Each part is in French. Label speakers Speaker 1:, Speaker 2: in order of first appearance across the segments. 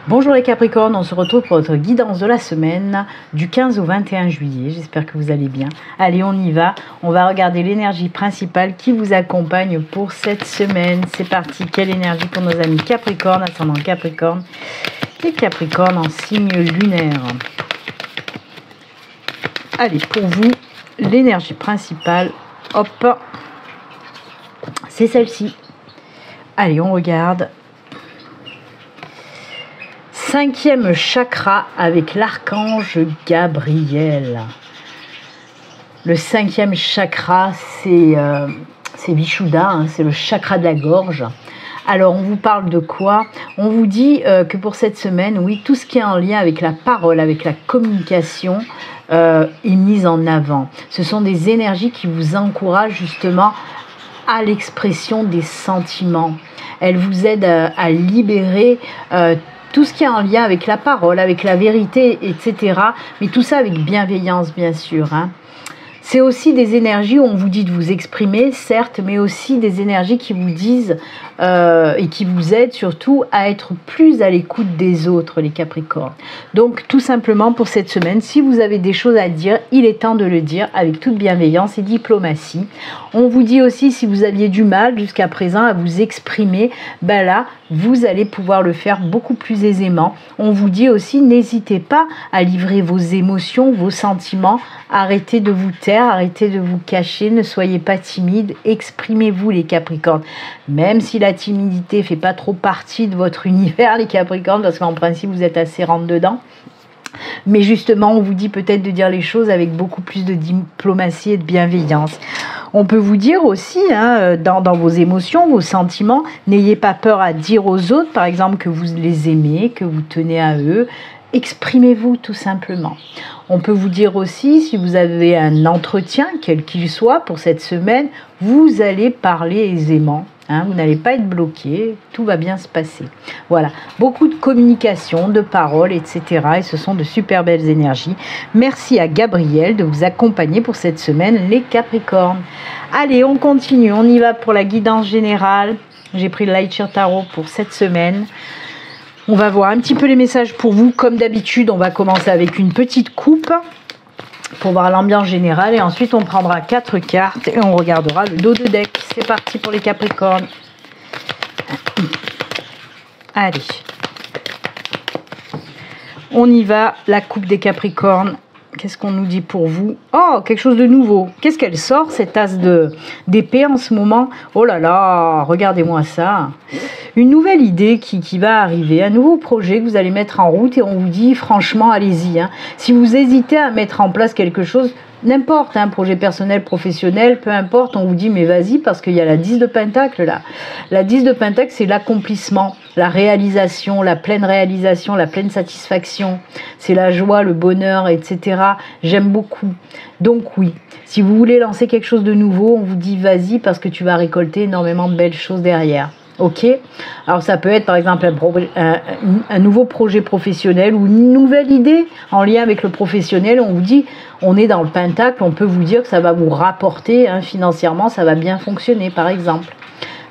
Speaker 1: Bonjour les Capricornes, on se retrouve pour votre guidance de la semaine du 15 au 21 juillet. J'espère que vous allez bien. Allez, on y va. On va regarder l'énergie principale qui vous accompagne pour cette semaine. C'est parti. Quelle énergie pour nos amis Capricornes, ascendant Capricorne et Capricorne en signe lunaire. Allez, pour vous, l'énergie principale, hop, c'est celle-ci. Allez, on regarde. 5e chakra avec l'archange Gabriel. Le 5e chakra, c'est Vishuddha, hein, c'est le chakra de la gorge. Alors, on vous parle de quoi? On vous dit que pour cette semaine, oui, tout ce qui est en lien avec la parole, avec la communication, est mis en avant. Ce sont des énergies qui vous encouragent justement à l'expression des sentiments. Elles vous aident à libérer tout ce qui est en lien avec la parole, avec la vérité, etc. Mais tout ça avec bienveillance, bien sûr. Hein. C'est aussi des énergies où on vous dit de vous exprimer, certes, mais aussi des énergies qui vous disent et qui vous aident surtout à être plus à l'écoute des autres, les Capricornes. Donc, tout simplement pour cette semaine, si vous avez des choses à dire, il est temps de le dire avec toute bienveillance et diplomatie. On vous dit aussi, si vous aviez du mal jusqu'à présent à vous exprimer, ben là, vous allez pouvoir le faire beaucoup plus aisément. On vous dit aussi, n'hésitez pas à livrer vos émotions, vos sentiments. Arrêtez de vous taire, arrêtez de vous cacher, ne soyez pas timide, exprimez-vous les Capricornes. Même si la timidité ne fait pas trop partie de votre univers les Capricornes, parce qu'en principe vous êtes assez rentre dedans. Mais justement, on vous dit peut-être de dire les choses avec beaucoup plus de diplomatie et de bienveillance. On peut vous dire aussi, hein, dans vos émotions, vos sentiments, n'ayez pas peur à dire aux autres, par exemple, que vous les aimez, que vous tenez à eux. Exprimez-vous tout simplement. On peut vous dire aussi, si vous avez un entretien, quel qu'il soit, pour cette semaine, vous allez parler aisément. Hein, vous n'allez pas être bloqué, tout va bien se passer. Voilà, beaucoup de communication, de paroles, etc. Et ce sont de super belles énergies. Merci à Gabriel de vous accompagner pour cette semaine, les Capricornes. Allez, on continue, on y va pour la guidance générale. J'ai pris le Light Shear Tarot pour cette semaine. On va voir un petit peu les messages pour vous. Comme d'habitude, on va commencer avec une petite coupe pour voir l'ambiance générale. Et ensuite, on prendra 4 cartes et on regardera le dos de deck. C'est parti pour les Capricornes. Allez. On y va. La coupe des Capricornes. Qu'est-ce qu'on nous dit pour vous? Oh, quelque chose de nouveau. Qu'est-ce qu'elle sort, cette as d'épée en ce moment? Oh là là, regardez-moi ça. Une nouvelle idée qui va arriver, un nouveau projet que vous allez mettre en route et on vous dit franchement, allez-y. Hein. Si vous hésitez à mettre en place quelque chose, n'importe, un projet personnel, professionnel, peu importe, on vous dit mais vas-y parce qu'il y a la 10 de Pentacle là. La 10 de Pentacle, c'est l'accomplissement, la réalisation, la pleine satisfaction. C'est la joie, le bonheur, etc. J'aime beaucoup. Donc oui, si vous voulez lancer quelque chose de nouveau, on vous dit vas-y parce que tu vas récolter énormément de belles choses derrière. Ok, alors ça peut être par exemple un nouveau projet professionnel ou une nouvelle idée en lien avec le professionnel. On vous dit, on est dans le Pentacle, on peut vous dire que ça va vous rapporter hein, financièrement, ça va bien fonctionner par exemple.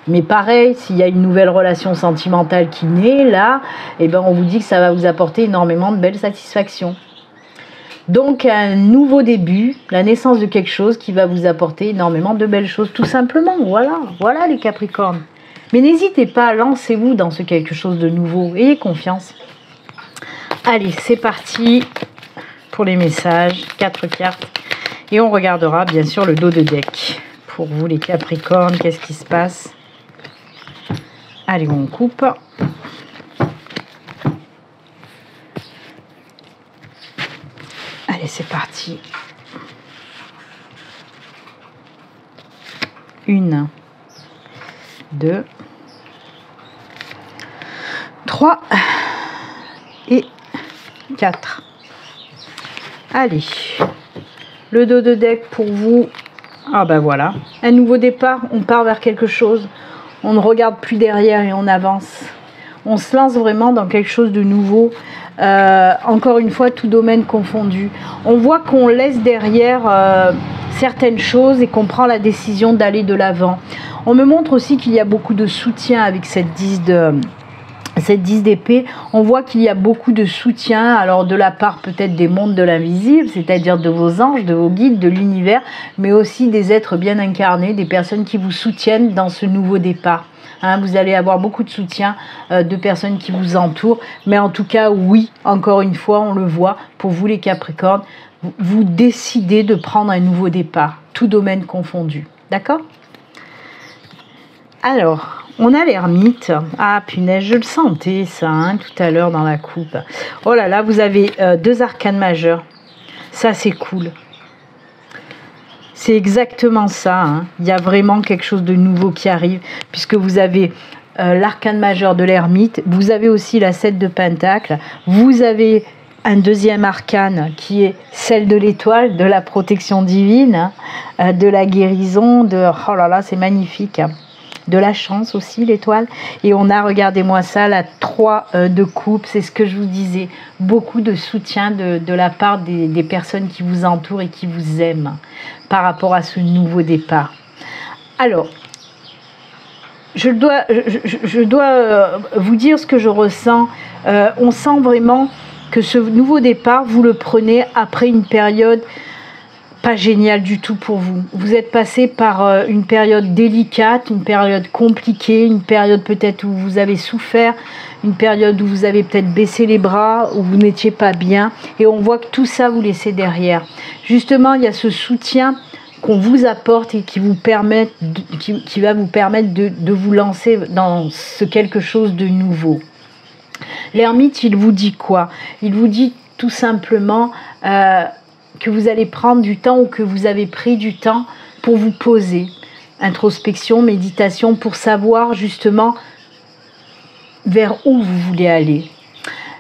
Speaker 1: Mais pareil, s'il y a une nouvelle relation sentimentale qui naît là, eh ben on vous dit que ça va vous apporter énormément de belles satisfactions. Donc un nouveau début, la naissance de quelque chose qui va vous apporter énormément de belles choses, tout simplement. Voilà les Capricornes. Mais n'hésitez pas, lancez-vous dans ce quelque chose de nouveau. Ayez confiance. Allez, c'est parti pour les messages. 4 cartes. Et on regardera bien sûr le dos de deck. Pour vous les Capricornes, qu'est-ce qui se passe? Allez, on coupe. Allez, c'est parti. 1, 2, 3 et 4. Allez, le dos de deck pour vous. Ah ben voilà, un nouveau départ, on part vers quelque chose. On ne regarde plus derrière et on avance. On se lance vraiment dans quelque chose de nouveau. Encore une fois, tout domaine confondu. On voit qu'on laisse derrière certaines choses et qu'on prend la décision d'aller de l'avant. On me montre aussi qu'il y a beaucoup de soutien avec cette 10 cette 10 d'épée, on voit qu'il y a beaucoup de soutien, alors de la part peut-être des mondes de l'invisible, c'est-à-dire de vos anges, de vos guides, de l'univers, mais aussi des êtres bien incarnés, des personnes qui vous soutiennent dans ce nouveau départ. Hein, vous allez avoir beaucoup de soutien de personnes qui vous entourent, mais en tout cas, oui, encore une fois, on le voit, pour vous les Capricornes, vous décidez de prendre un nouveau départ, tout domaine confondu. D'accord ? Alors, on a l'ermite. Ah, punaise, je le sentais, ça, hein, tout à l'heure dans la coupe. Oh là là, vous avez 2 arcanes majeurs. Ça, c'est cool. C'est exactement ça. Hein. Il y a vraiment quelque chose de nouveau qui arrive, puisque vous avez l'arcane majeur de l'ermite. Vous avez aussi la 7 de Pentacle. Vous avez un deuxième arcane qui est celle de l'étoile, de la protection divine, de la guérison, de... Oh là là, c'est magnifique, hein. De la chance aussi, l'étoile. Et on a, regardez-moi ça, la 3 de coupe, c'est ce que je vous disais. Beaucoup de soutien de la part des personnes qui vous entourent et qui vous aiment par rapport à ce nouveau départ. Alors, je dois vous dire ce que je ressens. On sent vraiment que ce nouveau départ, vous le prenez après une période pas génial du tout pour vous. Vous êtes passé par une période délicate, une période compliquée, une période peut-être où vous avez souffert, une période où vous avez peut-être baissé les bras, où vous n'étiez pas bien. Et on voit que tout ça, vous laissez derrière. Justement, il y a ce soutien qu'on vous apporte et qui va vous permettre de vous lancer dans ce quelque chose de nouveau. L'ermite, il vous dit quoi? Il vous dit tout simplement... que vous allez prendre du temps ou que vous avez pris du temps pour vous poser. Introspection, méditation, pour savoir justement vers où vous voulez aller.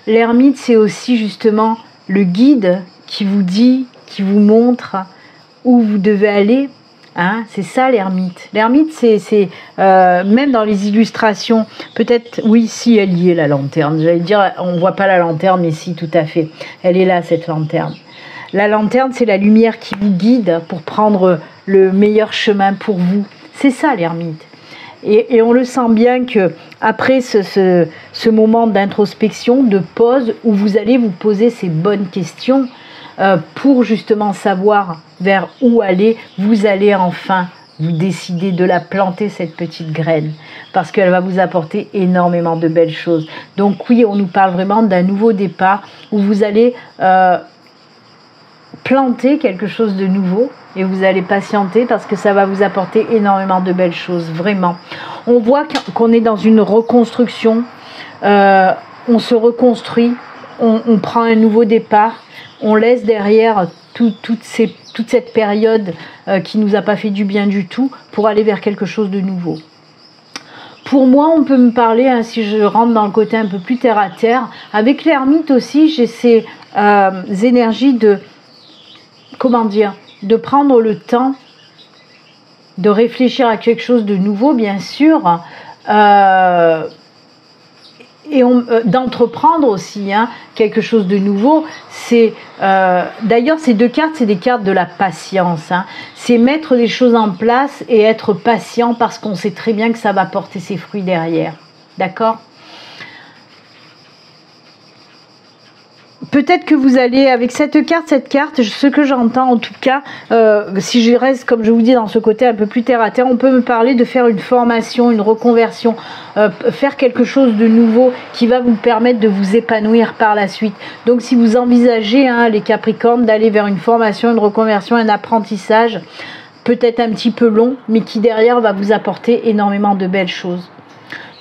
Speaker 1: L'ermite, c'est aussi justement le guide qui vous dit, qui vous montre où vous devez aller. Hein, c'est ça l'ermite. L'ermite, c'est même dans les illustrations, peut-être, oui, si elle y est la lanterne. J'allais dire, on ne voit pas la lanterne, mais si, tout à fait. Elle est là, cette lanterne. La lanterne, c'est la lumière qui vous guide pour prendre le meilleur chemin pour vous. C'est ça l'ermite. Et on le sent bien que après ce moment d'introspection, de pause, où vous allez vous poser ces bonnes questions pour justement savoir vers où aller, vous allez enfin vous décider de la planter, cette petite graine, parce qu'elle va vous apporter énormément de belles choses. Donc oui, on nous parle vraiment d'un nouveau départ où vous allez... planter quelque chose de nouveau et vous allez patienter parce que ça va vous apporter énormément de belles choses, vraiment. On voit qu'on est dans une reconstruction, on se reconstruit, on prend un nouveau départ, on laisse derrière toute cette période qui nous a pas fait du bien du tout pour aller vers quelque chose de nouveau. Pour moi, on peut me parler, hein, si je rentre dans le côté un peu plus terre à terre, avec l'ermite aussi, j'ai ces énergies de... Comment dire, de prendre le temps de réfléchir à quelque chose de nouveau, bien sûr, et d'entreprendre aussi hein, quelque chose de nouveau. C'est d'ailleurs, ces 2 cartes, c'est des cartes de la patience. Hein. C'est mettre les choses en place et être patient parce qu'on sait très bien que ça va porter ses fruits derrière. D'accord ? Peut-être que vous allez, avec cette carte, ce que j'entends en tout cas, si je reste, comme je vous dis, dans ce côté un peu plus terre à terre, on peut me parler de faire une formation, une reconversion, faire quelque chose de nouveau qui va vous permettre de vous épanouir par la suite. Donc si vous envisagez, hein, les Capricornes, d'aller vers une formation, une reconversion, un apprentissage, peut-être un petit peu long, mais qui derrière va vous apporter énormément de belles choses.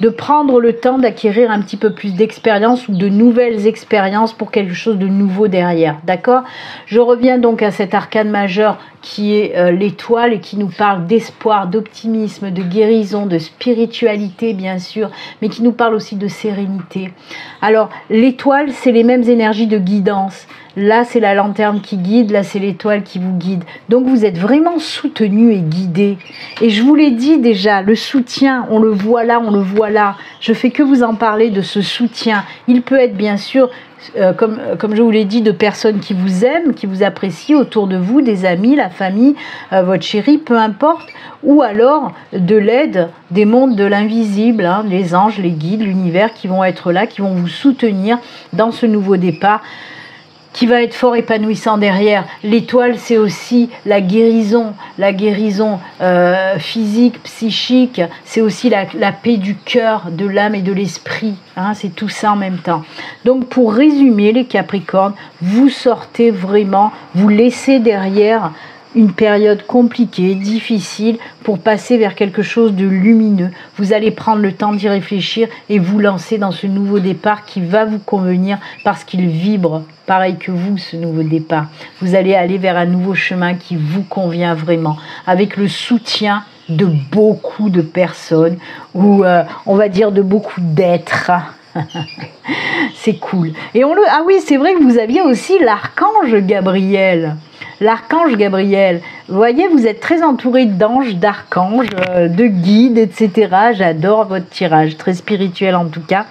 Speaker 1: De prendre le temps d'acquérir un petit peu plus d'expérience ou de nouvelles expériences pour quelque chose de nouveau derrière, d'accord? Je reviens donc à cet arcane majeur qui est l'étoile et qui nous parle d'espoir, d'optimisme, de guérison, de spiritualité bien sûr, mais qui nous parle aussi de sérénité. Alors l'étoile, c'est les mêmes énergies de guidance, Là, c'est la lanterne qui guide, là, c'est l'étoile qui vous guide. Donc, vous êtes vraiment soutenu et guidé. Et je vous l'ai dit déjà, le soutien, on le voit là, on le voit là. Je fais que vous en parler de ce soutien. Il peut être, bien sûr, comme je vous l'ai dit, de personnes qui vous aiment, qui vous apprécient autour de vous, des amis, la famille, votre chéri, peu importe. Ou alors de l'aide des mondes de l'invisible, hein, les anges, les guides, l'univers qui vont être là, qui vont vous soutenir dans ce nouveau départ qui va être fort épanouissant derrière. L'étoile, c'est aussi la guérison physique, psychique, c'est aussi la paix du cœur, de l'âme et de l'esprit, hein, c'est tout ça en même temps. Donc pour résumer les Capricornes, vous sortez vraiment, vous laissez derrière une période compliquée, difficile, pour passer vers quelque chose de lumineux. Vous allez prendre le temps d'y réfléchir et vous lancer dans ce nouveau départ qui va vous convenir parce qu'il vibre pareil que vous, ce nouveau départ. Vous allez aller vers un nouveau chemin qui vous convient vraiment, avec le soutien de beaucoup de personnes, ou on va dire de beaucoup d'êtres. C'est cool. Et ah oui, c'est vrai que vous aviez aussi l'archange Gabriel. L'archange Gabriel, vous voyez, vous êtes très entouré d'anges, d'archanges, de guides, etc. J'adore votre tirage, très spirituel en tout cas.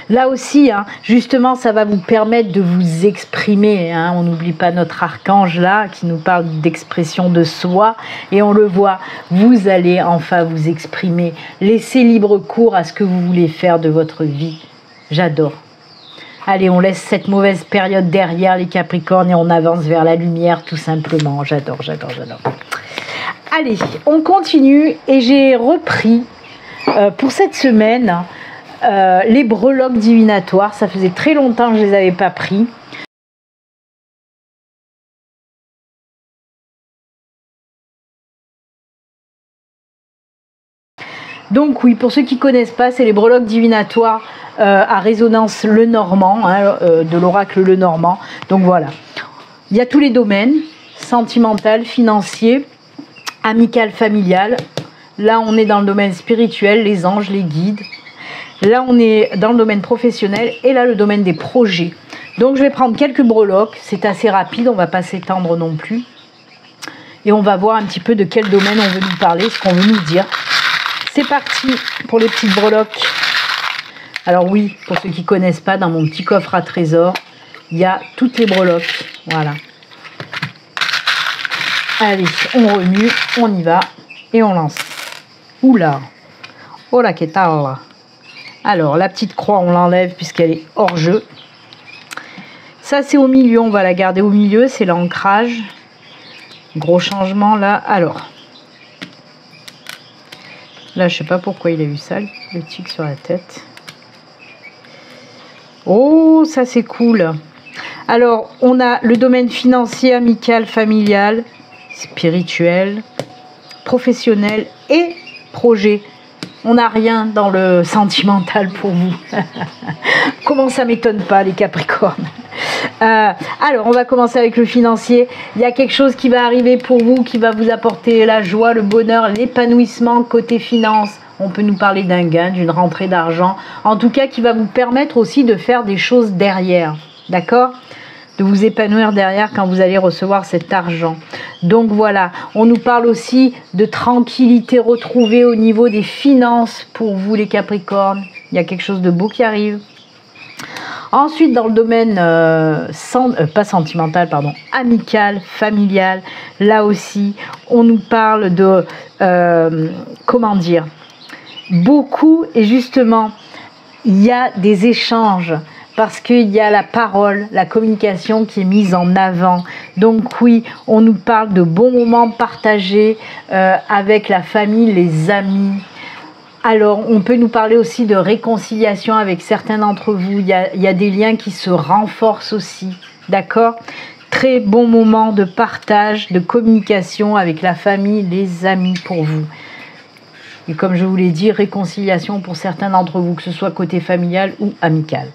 Speaker 1: Là aussi, hein, justement, ça va vous permettre de vous exprimer. Hein. On n'oublie pas notre archange là, qui nous parle d'expression de soi. Et on le voit, vous allez enfin vous exprimer. Laissez libre cours à ce que vous voulez faire de votre vie. J'adore. Allez, on laisse cette mauvaise période derrière les Capricornes et on avance vers la lumière tout simplement. J'adore, j'adore, j'adore. Allez, on continue et j'ai repris pour cette semaine les breloques divinatoires. Ça faisait très longtemps que je ne les avais pas pris. Donc oui, pour ceux qui ne connaissent pas, c'est les breloques divinatoires à résonance Lenormand, hein, de l'oracle Lenormand. Donc voilà, il y a tous les domaines, sentimental, financier, amical, familial. Là, on est dans le domaine spirituel, les anges, les guides. Là, on est dans le domaine professionnel et là, le domaine des projets. Donc, je vais prendre quelques breloques. C'est assez rapide, on ne va pas s'étendre non plus. Et on va voir un petit peu de quel domaine on veut nous parler, ce qu'on veut nous dire. C'est parti pour les petites breloques. Alors oui, pour ceux qui ne connaissent pas, dans mon petit coffre à trésor, il y a toutes les breloques. Voilà. Allez, on remue, on y va et on lance. Oula, oh la qu'est-ce. Alors, la petite croix, on l'enlève puisqu'elle est hors jeu. Ça, c'est au milieu, on va la garder au milieu, c'est l'ancrage. Gros changement là. Alors, là, je sais pas pourquoi il a eu ça, le tic sur la tête. Oh, ça c'est cool. Alors, on a le domaine financier, amical, familial, spirituel, professionnel et projet. On n'a rien dans le sentimental pour vous. Comment ça m'étonne pas, les Capricornes. Alors, on va commencer avec le financier. Il y a quelque chose qui va arriver pour vous, qui va vous apporter la joie, le bonheur, l'épanouissement côté finance. On peut nous parler d'un gain, d'une rentrée d'argent. En tout cas, qui va vous permettre aussi de faire des choses derrière. D'accord ? De vous épanouir derrière quand vous allez recevoir cet argent. Donc voilà, on nous parle aussi de tranquillité retrouvée au niveau des finances pour vous les Capricornes. Il y a quelque chose de beau qui arrive. Ensuite, dans le domaine pas sentimental, pardon, amical, familial, là aussi, on nous parle de, comment dire, beaucoup, et justement, il y a des échanges, parce qu'il y a la parole, la communication qui est mise en avant. Donc oui, on nous parle de bons moments partagés avec la famille, les amis. Alors, on peut nous parler aussi de réconciliation avec certains d'entre vous. Il y a des liens qui se renforcent aussi, d'accord ? Très bon moment de partage, de communication avec la famille, les amis pour vous. Et comme je vous l'ai dit, réconciliation pour certains d'entre vous, que ce soit côté familial ou amical.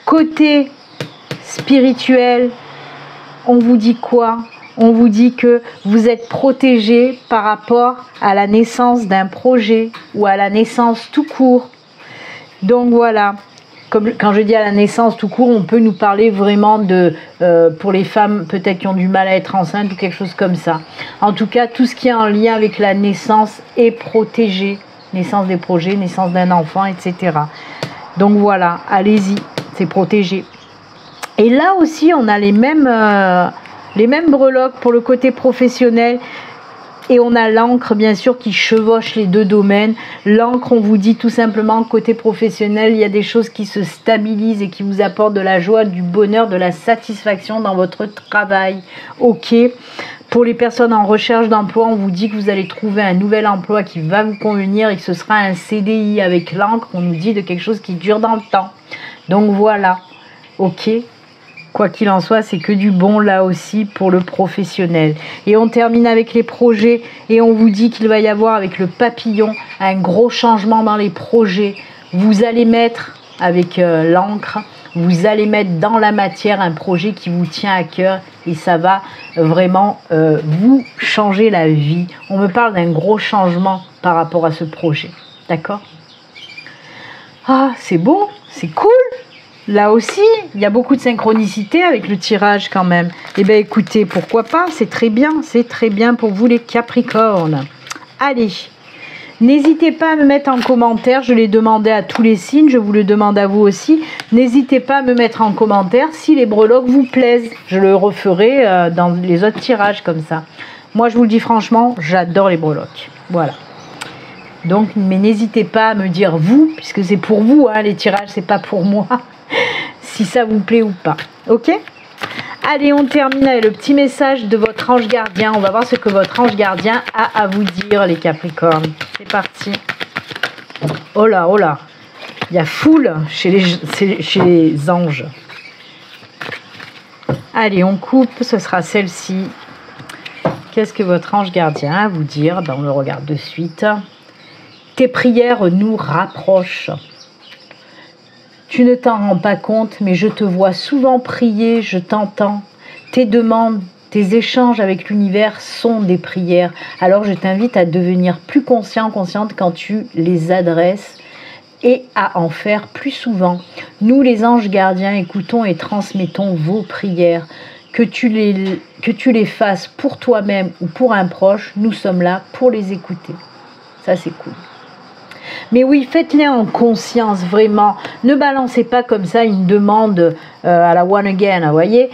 Speaker 1: Côté spirituel, on vous dit quoi ? On vous dit que vous êtes protégé par rapport à la naissance d'un projet ou à la naissance tout court. Donc voilà, comme quand je dis à la naissance tout court, on peut nous parler vraiment de, pour les femmes peut-être qui ont du mal à être enceintes ou quelque chose comme ça. En tout cas, tout ce qui est en lien avec la naissance est protégé. Naissance des projets, naissance d'un enfant, etc. Donc voilà, allez-y, c'est protégé. Et là aussi, on a les mêmes breloques pour le côté professionnel. Et on a l'encre, bien sûr, qui chevauche les deux domaines. L'encre, on vous dit tout simplement, côté professionnel, il y a des choses qui se stabilisent et qui vous apportent de la joie, du bonheur, de la satisfaction dans votre travail. Ok. Pour les personnes en recherche d'emploi, on vous dit que vous allez trouver un nouvel emploi qui va vous convenir et que ce sera un CDI avec l'encre. On nous dit de quelque chose qui dure dans le temps. Donc voilà. Ok. Quoi qu'il en soit, c'est que du bon là aussi pour le professionnel. Et on termine avec les projets et on vous dit qu'il va y avoir avec le papillon un gros changement dans les projets. Vous allez mettre avec l'encre, vous allez mettre dans la matière un projet qui vous tient à cœur et ça va vraiment vous changer la vie. On me parle d'un gros changement par rapport à ce projet. D'accord? Ah, c'est beau, c'est cool. Là aussi, il y a beaucoup de synchronicité avec le tirage quand même. Eh bien écoutez, pourquoi pas, c'est très bien pour vous les Capricornes. Allez, n'hésitez pas à me mettre en commentaire, je l'ai demandé à tous les signes, je vous le demande à vous aussi. N'hésitez pas à me mettre en commentaire si les breloques vous plaisent. Je le referai dans les autres tirages comme ça. Moi je vous le dis franchement, j'adore les breloques. Voilà. Donc, mais n'hésitez pas à me dire vous, puisque c'est pour vous, hein, les tirages, c'est pas pour moi. Si ça vous plaît ou pas. Ok? Allez, on termine avec le petit message de votre ange gardien. On va voir ce que votre ange gardien a à vous dire, les Capricornes. C'est parti. Oh là, oh là. Il y a foule chez les anges. Allez, on coupe. Ce sera celle-ci. Qu'est-ce que votre ange gardien a à vous dire? Ben, on le regarde de suite. Tes prières nous rapprochent. Tu ne t'en rends pas compte, mais je te vois souvent prier, je t'entends. Tes demandes, tes échanges avec l'univers sont des prières. Alors je t'invite à devenir plus conscient, consciente quand tu les adresses et à en faire plus souvent. Nous, les anges gardiens, écoutons et transmettons vos prières. Que tu les fasses pour toi-même ou pour un proche, nous sommes là pour les écouter. Ça, c'est cool. Mais oui, faites-les en conscience, vraiment. Ne balancez pas comme ça une demande à la one again, vous voyez.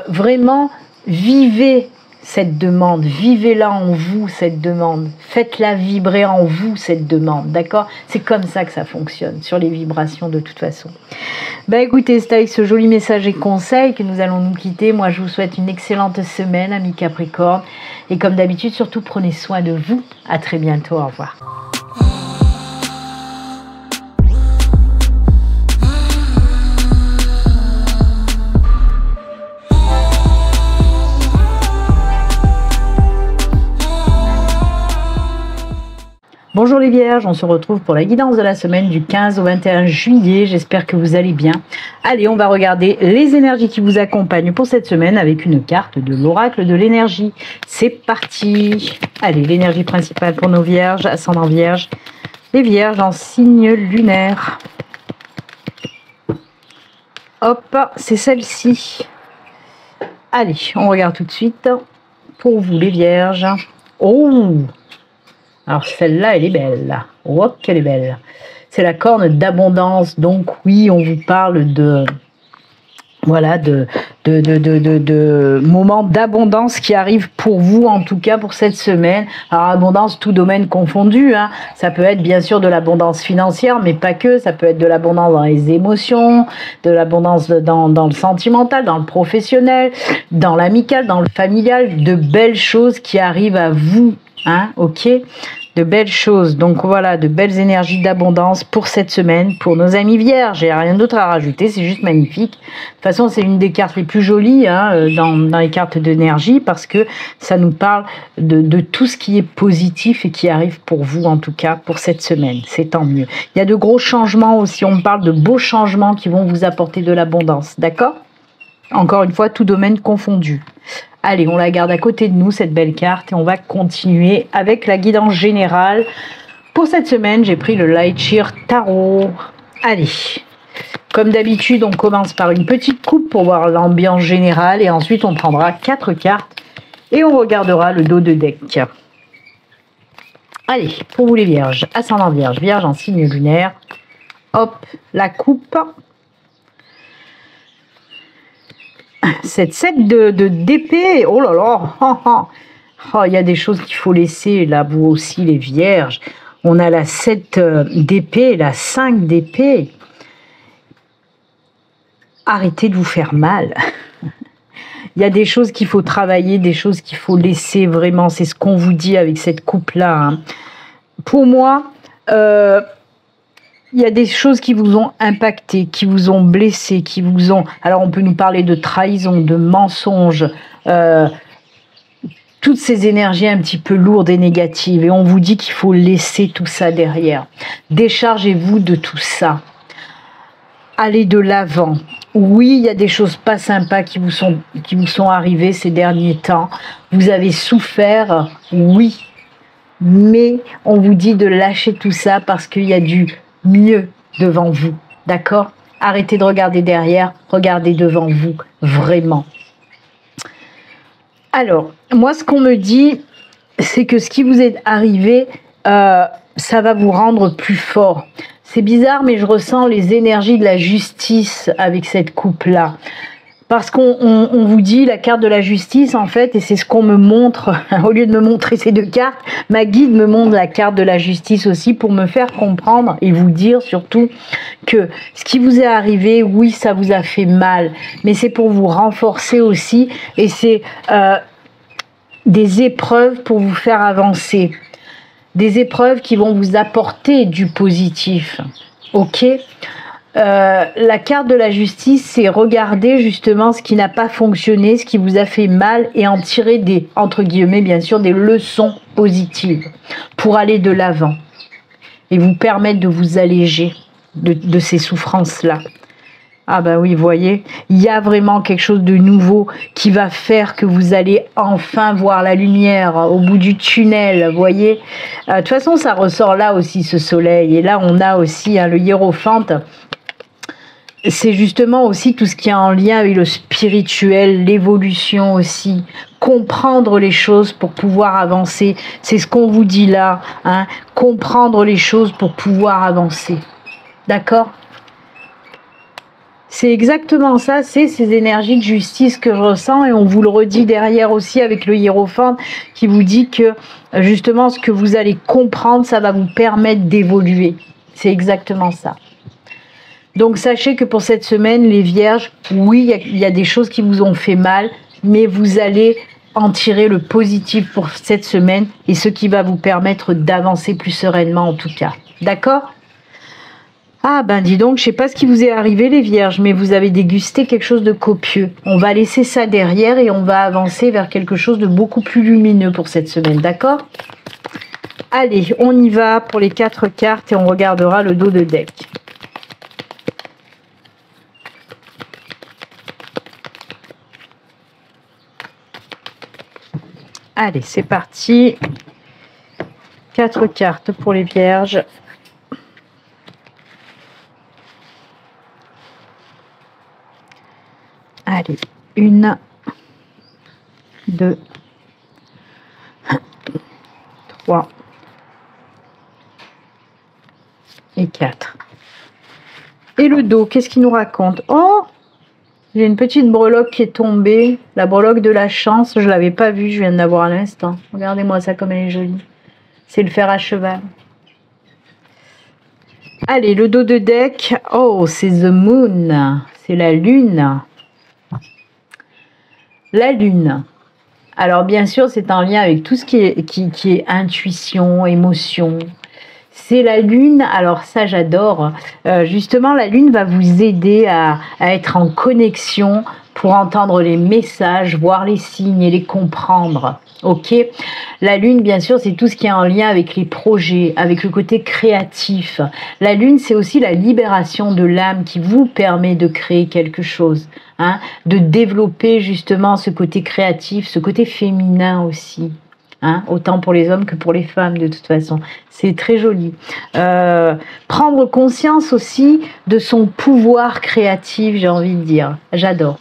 Speaker 1: Vraiment, vivez cette demande. Vivez-la en vous, cette demande. Faites-la vibrer en vous, cette demande, d'accord? C'est comme ça que ça fonctionne, sur les vibrations de toute façon. Ben écoutez, c'est avec ce joli message et conseil que nous allons nous quitter. Moi, je vous souhaite une excellente semaine, amis Capricorne. Et comme d'habitude, surtout, prenez soin de vous. À très bientôt, au revoir. Bonjour les Vierges, on se retrouve pour la guidance de la semaine du 15 au 21 juillet. J'espère que vous allez bien. Allez, on va regarder les énergies qui vous accompagnent pour cette semaine avec une carte de l'oracle de l'énergie. C'est parti. Allez, l'énergie principale pour nos Vierges, ascendant Vierge. Les Vierges en signe lunaire. Hop, c'est celle-ci. Allez, on regarde tout de suite pour vous les Vierges. Oh! Alors celle-là, elle est belle. Oh, qu'elle est belle. C'est la corne d'abondance. Donc oui, on vous parle de... Voilà, de moments d'abondance qui arrivent pour vous, en tout cas pour cette semaine. Alors abondance, tout domaine confondu, hein. Ça peut être bien sûr de l'abondance financière, mais pas que. Ça peut être de l'abondance dans les émotions, de l'abondance dans le sentimental, dans le professionnel, dans l'amical, dans le familial. De belles choses qui arrivent à vous, hein, ok? De belles choses, donc voilà, de belles énergies d'abondance pour cette semaine, pour nos amis vierges. Il n'y a rien d'autre à rajouter, c'est juste magnifique. De toute façon, c'est une des cartes les plus jolies hein, dans les cartes d'énergie parce que ça nous parle de tout ce qui est positif et qui arrive pour vous, en tout cas, pour cette semaine. C'est tant mieux. Il y a de gros changements aussi, on parle de beaux changements qui vont vous apporter de l'abondance, d'accord? Encore une fois, tout domaine confondu. Allez, on la garde à côté de nous, cette belle carte, et on va continuer avec la guidance générale. Pour cette semaine, j'ai pris le Light Shear Tarot. Allez, Comme d'habitude, on commence par une petite coupe pour voir l'ambiance générale et ensuite on prendra 4 cartes et on regardera le dos de deck. Allez, pour vous les vierges, ascendant vierge, vierge en signe lunaire. Hop, la coupe. Cette 7 d'épée, oh là là, oh, il y a des choses qu'il faut laisser, là, vous aussi les vierges. On a la 7 d'épée, la 5 d'épée. Arrêtez de vous faire mal. Il y a des choses qu'il faut travailler, des choses qu'il faut laisser vraiment. C'est ce qu'on vous dit avec cette coupe-là. Hein. Pour moi, il y a des choses qui vous ont impacté, qui vous ont blessé, qui vous ont... Alors, on peut nous parler de trahison, de mensonge, toutes ces énergies un petit peu lourdes et négatives. Et on vous dit qu'il faut laisser tout ça derrière. Déchargez-vous de tout ça. Allez de l'avant. Oui, il y a des choses pas sympas qui vous sont arrivées ces derniers temps. Vous avez souffert, oui. Mais on vous dit de lâcher tout ça parce qu'il y a du mieux devant vous, d'accord? Arrêtez de regarder derrière, regardez devant vous, vraiment. Alors, moi, ce qu'on me dit, c'est que ce qui vous est arrivé, ça va vous rendre plus fort. C'est bizarre, mais je ressens les énergies de la justice avec cette coupe-là. Parce qu'on vous dit la carte de la justice, en fait, et c'est ce qu'on me montre, au lieu de me montrer ces 2 cartes, ma guide me montre la carte de la justice aussi pour me faire comprendre et vous dire surtout que ce qui vous est arrivé, oui, ça vous a fait mal, mais c'est pour vous renforcer aussi et c'est des épreuves pour vous faire avancer. Des épreuves qui vont vous apporter du positif, ok ? La carte de la justice, c'est regarder justement ce qui n'a pas fonctionné, ce qui vous a fait mal et en tirer des, entre guillemets bien sûr, des leçons positives pour aller de l'avant et vous permettre de vous alléger de ces souffrances-là. Ah ben oui, vous voyez, il y a vraiment quelque chose de nouveau qui va faire que vous allez enfin voir la lumière au bout du tunnel, vous voyez. De toute façon, ça ressort là aussi, ce soleil. Et là, on a aussi le hiérophante. C'est justement aussi tout ce qui est en lien avec le spirituel, l'évolution aussi, comprendre les choses pour pouvoir avancer. C'est ce qu'on vous dit là, hein, comprendre les choses pour pouvoir avancer. D'accord ? C'est exactement ça, c'est ces énergies de justice que je ressens et on vous le redit derrière aussi avec le hiérophante qui vous dit que justement ce que vous allez comprendre, ça va vous permettre d'évoluer. C'est exactement ça. Donc sachez que pour cette semaine, les vierges, oui, il y a des choses qui vous ont fait mal, mais vous allez en tirer le positif pour cette semaine et ce qui va vous permettre d'avancer plus sereinement en tout cas. D'accord ? Ah ben dis donc, je sais pas ce qui vous est arrivé les vierges, mais vous avez dégusté quelque chose de copieux. On va laisser ça derrière et on va avancer vers quelque chose de beaucoup plus lumineux pour cette semaine, d'accord ? Allez, on y va pour les 4 cartes et on regardera le dos de deck. Allez, c'est parti. 4 cartes pour les vierges. Allez, 1, 2, 3 et 4. Et le dos, qu'est-ce qu'il nous raconte? Oh, j'ai une petite breloque qui est tombée. La breloque de la chance, je ne l'avais pas vue, je viens de la voir à l'instant. Regardez-moi ça comme elle est jolie. C'est le fer à cheval. Allez, le dos de deck. Oh, c'est The Moon. C'est la lune. La lune. Alors, bien sûr, c'est en lien avec tout ce qui est intuition, émotion. C'est la lune. Alors, ça, j'adore. Justement, la lune va vous aider à être en connexion pour entendre les messages, voir les signes et les comprendre. Ok, la lune, bien sûr, c'est tout ce qui est en lien avec les projets, avec le côté créatif. La lune, c'est aussi la libération de l'âme qui vous permet de créer quelque chose, hein, de développer justement ce côté créatif, ce côté féminin aussi. Hein, autant pour les hommes que pour les femmes, de toute façon. C'est très joli. Prendre conscience aussi de son pouvoir créatif, j'ai envie de dire. J'adore.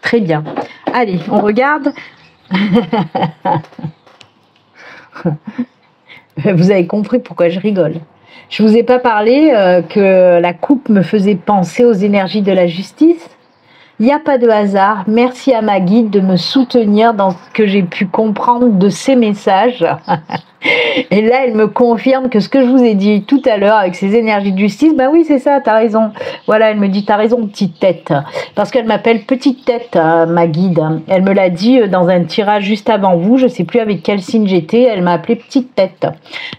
Speaker 1: Très bien. Allez, on regarde. Vous avez compris pourquoi je rigole. Je vous ai pas parlé que la coupe me faisait penser aux énergies de la justice. Il n'y a pas de hasard. Merci à ma guide de me soutenir dans ce que j'ai pu comprendre de ces messages. Et là, elle me confirme que ce que je vous ai dit tout à l'heure avec ces énergies de justice, ben oui, c'est ça, t'as raison. Voilà, elle me dit, t'as raison, petite tête. Parce qu'elle m'appelle petite tête, ma guide. Elle me l'a dit dans un tirage juste avant vous. Je ne sais plus avec quel signe j'étais. Elle m'a appelé petite tête.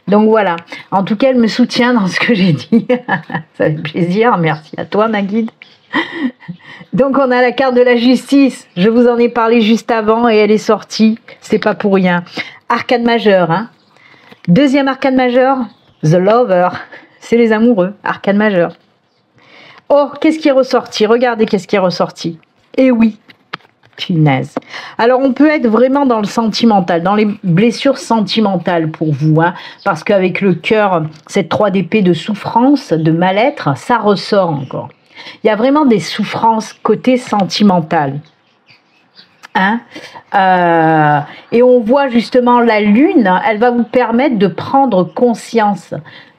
Speaker 1: Donc voilà. En tout cas, elle me soutient dans ce que j'ai dit. Ça fait plaisir. Merci à toi, ma guide. Donc on a la carte de la justice, je vous en ai parlé juste avant et elle est sortie, c'est pas pour rien. Arcane majeur, hein. Deuxième arcane majeur, The Lover, c'est les amoureux, arcane majeur. Oh, qu'est-ce qui est ressorti? Regardez qu'est-ce qui est ressorti. Et oui, punaise. Alors on peut être vraiment dans le sentimental, dans les blessures sentimentales pour vous, hein, parce qu'avec le cœur, cette 3 d'épée de souffrance, de mal-être, ça ressort encore. Il y a vraiment des souffrances côté sentimental. Hein, et on voit justement la lune, elle va vous permettre de prendre conscience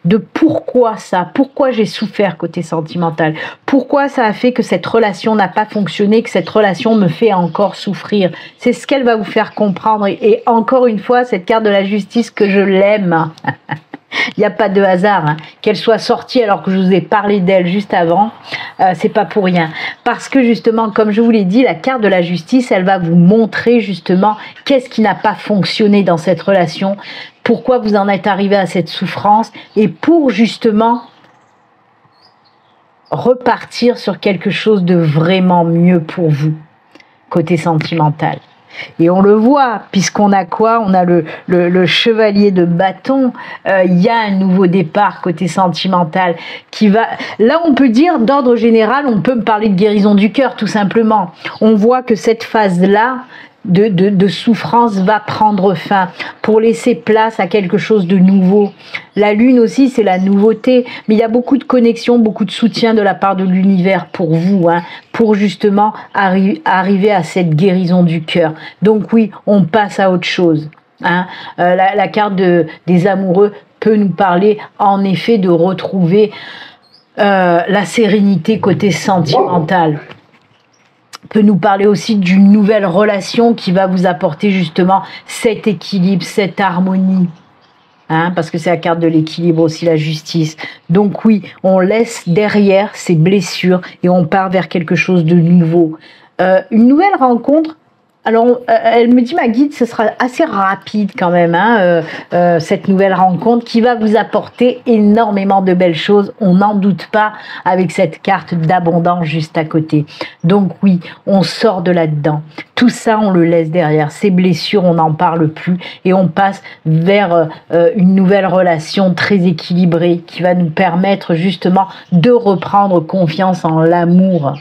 Speaker 1: de pourquoi ça, pourquoi j'ai souffert côté sentimental, pourquoi ça a fait que cette relation n'a pas fonctionné, que cette relation me fait encore souffrir. C'est ce qu'elle va vous faire comprendre. Et encore une fois, cette carte de la justice que je l'aime. Il n'y a pas de hasard, hein. Qu'elle soit sortie alors que je vous ai parlé d'elle juste avant, c'est pas pour rien. Parce que justement, comme je vous l'ai dit, la carte de la justice, elle va vous montrer justement qu'est-ce qui n'a pas fonctionné dans cette relation, pourquoi vous en êtes arrivé à cette souffrance, et pour justement repartir sur quelque chose de vraiment mieux pour vous, côté sentimental. Et on le voit, puisqu'on a quoi? On a le chevalier de bâton. Il y a un nouveau départ côté sentimental qui va... Là, on peut dire, d'ordre général, on peut me parler de guérison du cœur, tout simplement. On voit que cette phase-là de souffrance va prendre fin pour laisser place à quelque chose de nouveau. La lune aussi, c'est la nouveauté, mais il y a beaucoup de connexions, beaucoup de soutien de la part de l'univers pour vous, hein, pour justement arriver à cette guérison du cœur. Donc oui, on passe à autre chose. Hein. La carte des amoureux peut nous parler en effet de retrouver la sérénité côté sentimental. Peut nous parler aussi d'une nouvelle relation qui va vous apporter justement cet équilibre, cette harmonie. Hein, parce que c'est la carte de l'équilibre aussi, la justice. Donc oui, on laisse derrière ces blessures et on part vers quelque chose de nouveau. Une nouvelle rencontre. Alors, elle me dit, ma guide, ce sera assez rapide quand même, hein, cette nouvelle rencontre qui va vous apporter énormément de belles choses. On n'en doute pas avec cette carte d'abondance juste à côté. Donc oui, on sort de là-dedans. Tout ça, on le laisse derrière. Ces blessures, on n'en parle plus et on passe vers une nouvelle relation très équilibrée qui va nous permettre justement de reprendre confiance en l'amour.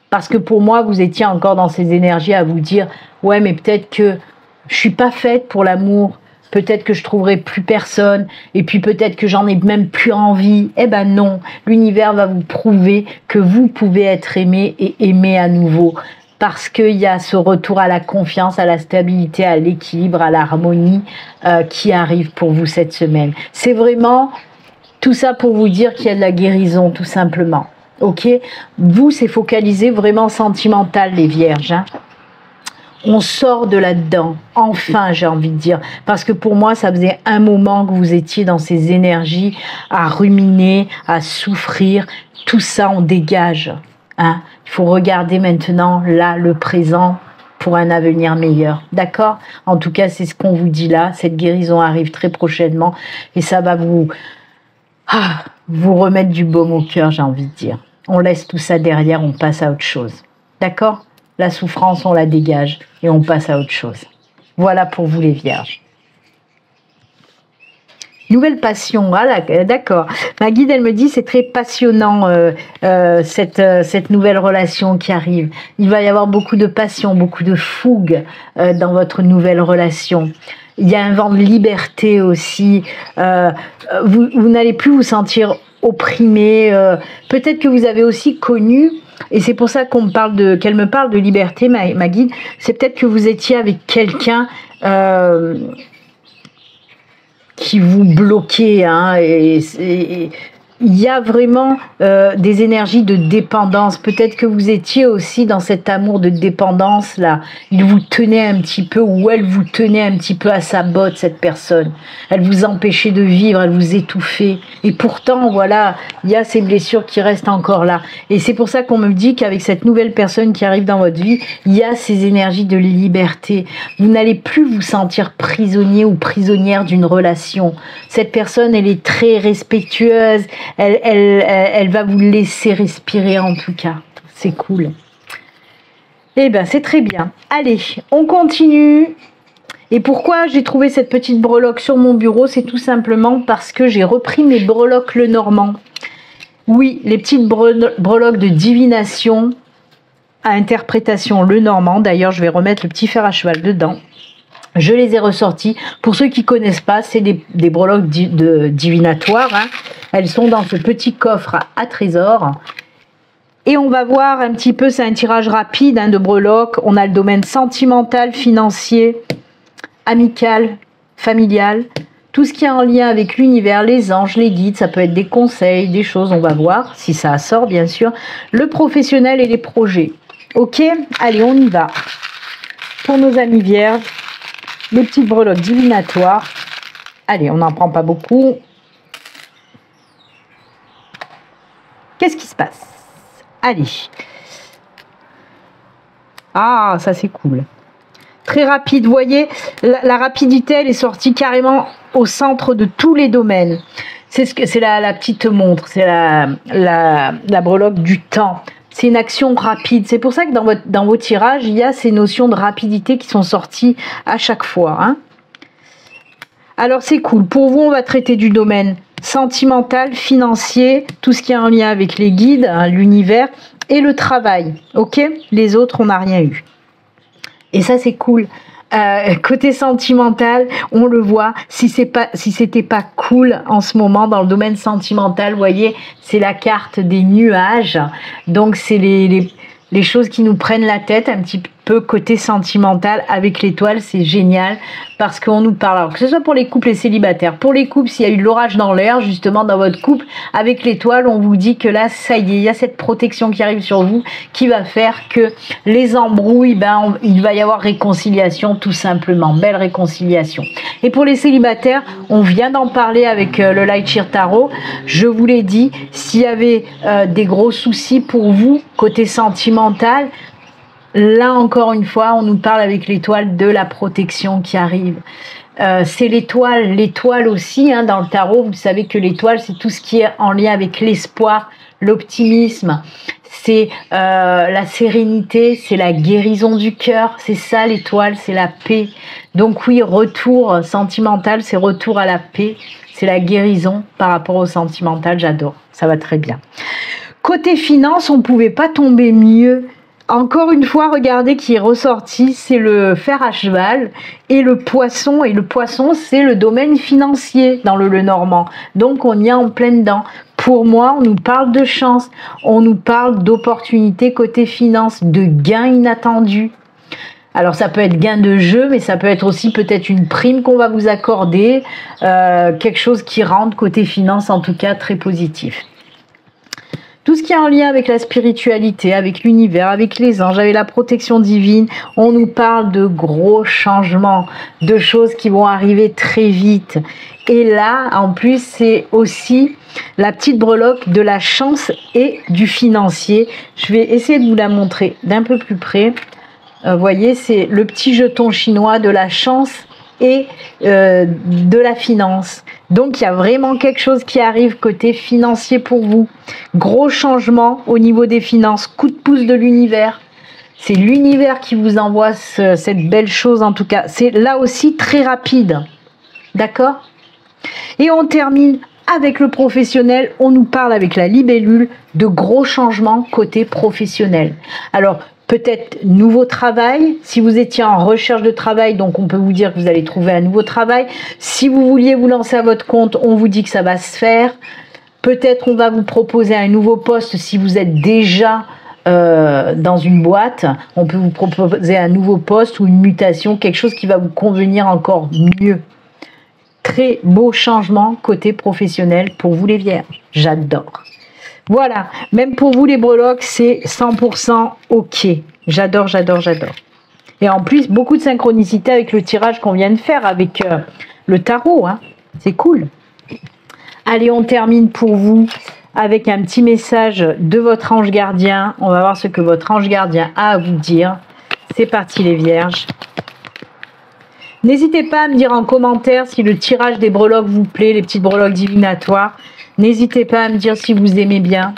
Speaker 1: Parce que pour moi, vous étiez encore dans ces énergies à vous dire « Ouais, mais peut-être que je suis pas faite pour l'amour. Peut-être que je trouverai plus personne. Et puis peut-être que j'en ai même plus envie. » Eh ben non, l'univers va vous prouver que vous pouvez être aimé et aimer à nouveau. Parce qu'il y a ce retour à la confiance, à la stabilité, à l'équilibre, à l'harmonie qui arrive pour vous cette semaine. C'est vraiment tout ça pour vous dire qu'il y a de la guérison, tout simplement. Ok, vous, c'est focalisé vraiment sentimental, les vierges. Hein. On sort de là-dedans, enfin, j'ai envie de dire. Parce que pour moi, ça faisait un moment que vous étiez dans ces énergies à ruminer, à souffrir. Tout ça, on dégage. Hein. Il faut regarder maintenant, là, le présent, pour un avenir meilleur. D'accord? En tout cas, c'est ce qu'on vous dit là. Cette guérison arrive très prochainement. Et ça va vous remettre du baume au cœur, j'ai envie de dire. On laisse tout ça derrière, on passe à autre chose. D'accord? La souffrance, on la dégage et on passe à autre chose. Voilà pour vous les vierges. Nouvelle passion, voilà, d'accord. Ma guide, elle me dit, c'est très passionnant, cette nouvelle relation qui arrive. Il va y avoir beaucoup de passion, beaucoup de fougue dans votre nouvelle relation. Il y a un vent de liberté aussi. Vous n'allez plus vous sentir opprimé. Peut-être que vous avez aussi connu, et c'est pour ça qu'elle me parle de liberté, ma guide, c'est peut-être que vous étiez avec quelqu'un qui vous bloquait, hein, et il y a vraiment des énergies de dépendance. Peut-être que vous étiez aussi dans cet amour de dépendance là. Il vous tenait un petit peu, ou elle vous tenait un petit peu à sa botte, cette personne. Elle vous empêchait de vivre, elle vous étouffait. Et pourtant, voilà, il y a ces blessures qui restent encore là. Et c'est pour ça qu'on me dit qu'avec cette nouvelle personne qui arrive dans votre vie, il y a ces énergies de liberté. Vous n'allez plus vous sentir prisonnier ou prisonnière d'une relation. Cette personne, elle est très respectueuse. Elle va vous laisser respirer en tout cas. C'est cool. Eh bien, c'est très bien. Allez, on continue. Et pourquoi j'ai trouvé cette petite breloque sur mon bureau? C'est tout simplement parce que j'ai repris mes breloques Lenormand. Oui, les petites breloques de divination à interprétation Lenormand. D'ailleurs, je vais remettre le petit fer à cheval dedans. Je les ai ressortis. Pour ceux qui ne connaissent pas, c'est des breloques divinatoires. Hein. Elles sont dans ce petit coffre à trésor. Et on va voir un petit peu, c'est un tirage rapide hein, de breloques. On a le domaine sentimental, financier, amical, familial. Tout ce qui est en lien avec l'univers, les anges, les guides, ça peut être des conseils, des choses, on va voir, si ça sort bien sûr. Le professionnel et les projets. Ok, allez, on y va. Pour nos amis vierges, les petites breloques divinatoires. Allez, on n'en prend pas beaucoup. Qu'est-ce qui se passe? Allez. Ah, ça c'est cool. Très rapide, vous voyez, la rapidité, elle est sortie carrément au centre de tous les domaines. C'est la petite montre, c'est la breloque du temps. C'est une action rapide. C'est pour ça que dans vos tirages, il y a ces notions de rapidité qui sont sorties à chaque fois. Hein. Alors, c'est cool. Pour vous, on va traiter du domaine sentimental, financier, tout ce qui est en lien avec les guides, hein, l'univers et le travail. Ok? Les autres, on n'a rien eu. Et ça, c'est cool. Côté sentimental, on le voit, si c'était pas cool en ce moment dans le domaine sentimental, vous voyez, c'est la carte des nuages. Donc, c'est les choses qui nous prennent la tête un petit peu côté sentimental avec l'étoile, c'est génial parce qu'on nous parle, alors que ce soit pour les couples et célibataires, pour les couples, s'il y a eu l'orage dans l'air, justement dans votre couple, avec l'étoile, on vous dit que là, ça y est, il y a cette protection qui arrive sur vous qui va faire que les embrouilles, il va y avoir réconciliation tout simplement, belle réconciliation. Et pour les célibataires, on vient d'en parler avec le Light Shear Tarot, je vous l'ai dit, s'il y avait des gros soucis pour vous, côté sentimental, là encore une fois, on nous parle avec l'étoile de la protection qui arrive. C'est l'étoile aussi, hein, dans le tarot, vous savez que l'étoile, c'est tout ce qui est en lien avec l'espoir, l'optimisme, c'est la sérénité, c'est la guérison du cœur, c'est ça l'étoile, c'est la paix. Donc oui, retour sentimental, c'est retour à la paix, c'est la guérison par rapport au sentimental, j'adore, ça va très bien. Côté finance, on ne pouvait pas tomber mieux. Encore une fois, regardez qui est ressorti, c'est le fer à cheval et le poisson. Et le poisson, c'est le domaine financier dans le Lenormand. Donc, on y est en plein dedans. Pour moi, on nous parle de chance, on nous parle d'opportunités côté finance, de gains inattendus. Alors, ça peut être gain de jeu, mais ça peut être aussi peut-être une prime qu'on va vous accorder, quelque chose qui rentre côté finance, en tout cas, très positif. Tout ce qui est en lien avec la spiritualité, avec l'univers, avec les anges, avec la protection divine, on nous parle de gros changements, de choses qui vont arriver très vite. Et là, en plus, c'est aussi la petite breloque de la chance et du financier. Je vais essayer de vous la montrer d'un peu plus près. Vous voyez, c'est le petit jeton chinois de la chance et de la finance. Donc, il y a vraiment quelque chose qui arrive côté financier pour vous. Gros changement au niveau des finances, coup de pouce de l'univers. C'est l'univers qui vous envoie cette belle chose en tout cas. C'est là aussi très rapide. D'accord ? Et on termine avec le professionnel. On nous parle avec la libellule de gros changements côté professionnel. Alors, peut-être nouveau travail. Si vous étiez en recherche de travail, donc on peut vous dire que vous allez trouver un nouveau travail. Si vous vouliez vous lancer à votre compte, on vous dit que ça va se faire. Peut-être on va vous proposer un nouveau poste si vous êtes déjà dans une boîte. On peut vous proposer un nouveau poste ou une mutation, quelque chose qui va vous convenir encore mieux. Très beau changement côté professionnel pour vous les vierges. J'adore. Voilà, même pour vous les breloques, c'est 100% ok. J'adore, j'adore, j'adore. Et en plus, beaucoup de synchronicité avec le tirage qu'on vient de faire avec le tarot. Hein. C'est cool. Allez, on termine pour vous avec un petit message de votre ange gardien. On va voir ce que votre ange gardien a à vous dire. C'est parti les vierges. N'hésitez pas à me dire en commentaire si le tirage des breloques vous plaît, les petites breloques divinatoires. N'hésitez pas à me dire si vous aimez bien.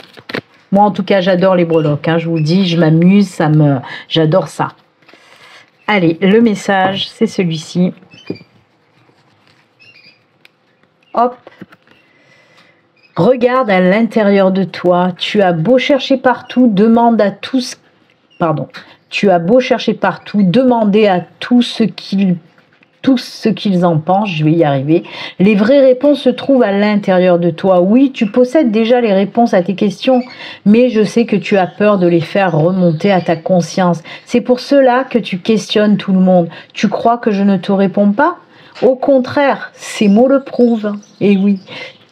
Speaker 1: Moi, en tout cas, j'adore les breloques. Hein. Je vous dis, je m'amuse, j'adore ça. Allez, le message, c'est celui-ci. Hop. Regarde à l'intérieur de toi. Tu as beau chercher partout, demande à tous. Pardon. Tu as beau chercher partout, demander à tous ce qu'ils en pensent, je vais y arriver. Les vraies réponses se trouvent à l'intérieur de toi. Oui, tu possèdes déjà les réponses à tes questions, mais je sais que tu as peur de les faire remonter à ta conscience. C'est pour cela que tu questionnes tout le monde. Tu crois que je ne te réponds pas? Au contraire, ces mots le prouvent. Et oui,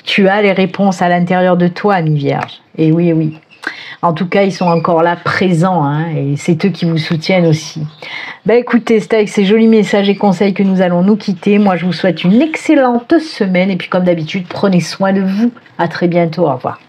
Speaker 1: tu as les réponses à l'intérieur de toi, ami vierge. Et oui, oui. En tout cas, ils sont encore là, présents, hein, et c'est eux qui vous soutiennent aussi. Ben écoutez, c'est avec ces jolis messages et conseils que nous allons nous quitter. Moi, je vous souhaite une excellente semaine, et puis comme d'habitude, prenez soin de vous. À très bientôt, au revoir.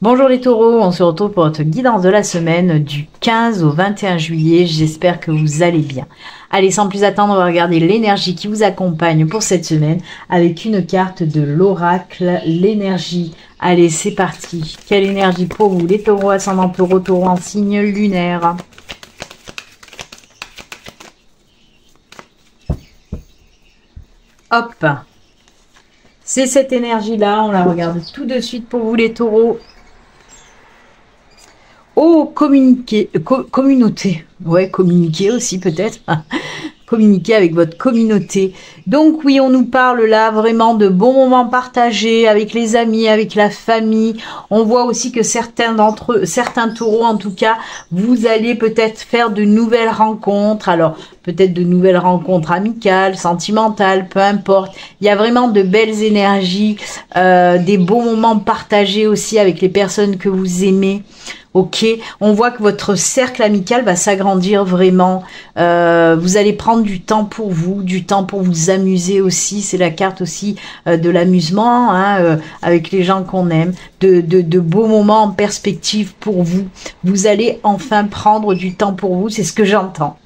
Speaker 1: Bonjour les taureaux, on se retrouve pour votre guidance de la semaine du 15 au 21 juillet. J'espère que vous allez bien. Allez, sans plus attendre, on va regarder l'énergie qui vous accompagne pour cette semaine avec une carte de l'oracle, l'énergie. Allez, c'est parti. Quelle énergie pour vous, les taureaux, ascendant taureau, taureau en signe lunaire. Hop. C'est cette énergie-là, on la regarde tout de suite pour vous les taureaux. Oh, communiquer, communauté. Ouais, communiquer aussi peut-être. Communiquer avec votre communauté. Donc oui, on nous parle là vraiment de bons moments partagés avec les amis, avec la famille. On voit aussi que certains d'entre eux, certains taureaux en tout cas, vous allez peut-être faire de nouvelles rencontres. Alors peut-être de nouvelles rencontres amicales, sentimentales, peu importe. Il y a vraiment de belles énergies, des bons moments partagés aussi avec les personnes que vous aimez. Ok, on voit que votre cercle amical va s'agrandir vraiment. Vous allez prendre du temps pour vous, du temps pour vous amuser aussi. C'est la carte aussi de l'amusement, hein, avec les gens qu'on aime. De beaux moments en perspective pour vous. Vous allez enfin prendre du temps pour vous, c'est ce que j'entends.